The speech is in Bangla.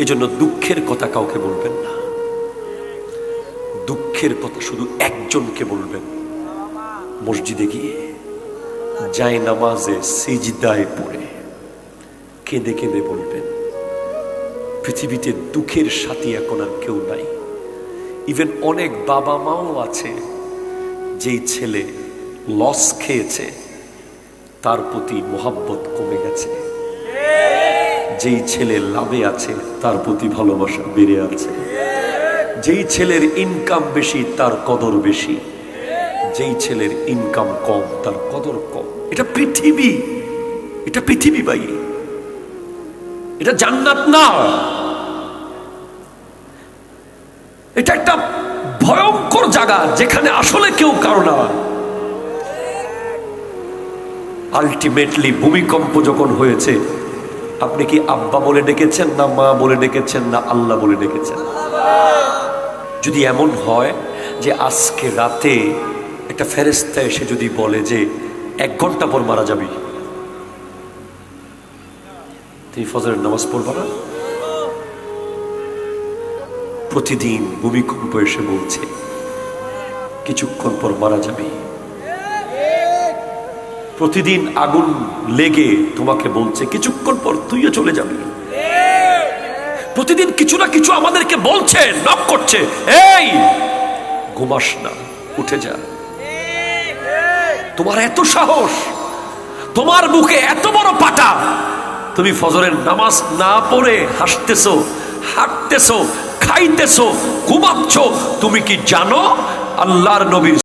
এজন্য দুঃখের কথা কাউকে বলবেন না, দুঃখের কথা শুধু একজনকে বলবেন। মসজিদে গিয়ে যায় নামাজে সিজদায় পড়ে কেঁদে কেঁদে বলবেন, পৃথিবীতে দুঃখের সাথী এখন আর কেউ নাই। ইভেন অনেক বাবা মাও আছে যেই ছেলে লস খেয়েছে তার প্রতি মোহাব্বত কমে গেছে, যেই ছেলে লাভে আছে তার প্রতি ভালোবাসা বেড়ে আছে, যেই ছেলের ইনকাম বেশি তার কদর বেশি, যেই ছেলের ইনকাম কম তার কদর কম। এটা পৃথিবী, এটা পৃথিবী ভাই, এটা জান্নাত না। এটা একটা ভয়ঙ্কর জায়গা যেখানে আসলে কেউ কারো না। আলটিমেটলি ভূমিকম্প যখন হয়েছে, আপনি কি আব্বা বলে ডেকেছেন, না মা বলে ডেকেছেন, না আল্লাহ বলে ডেকেছেন? যদি এমন হয় যে আজকে রাতে একটা ফেরেশতা এসে যদি বলে যে 1 ঘন্টা পর মারা যাবি, তুমি ফজরের নামাজ পড়বা না? প্রতিদিন ভূমিকম্প এসে বলছে কিছুক্ষণ পর মারা যাবি। প্রতিদিন আগুন লেগে তোমাকে বলছে কিছুক্ষণ পর তুইও চলে যাবি। প্রতিদিন কিছু না কিছু আমাদেরকে বলছে, নক করছে, এই ঘুমাস না, উঠে যা। তোমার এত সাহস, তোমার বুকে এত বড় পাটা, তুমি ফজরের নামাজ না পড়ে হাসতেছো, হাঁটতেছো, খাইতেছো, ঘুমাচ্ছ। তুমি কি জানো আল্লাহর নবীর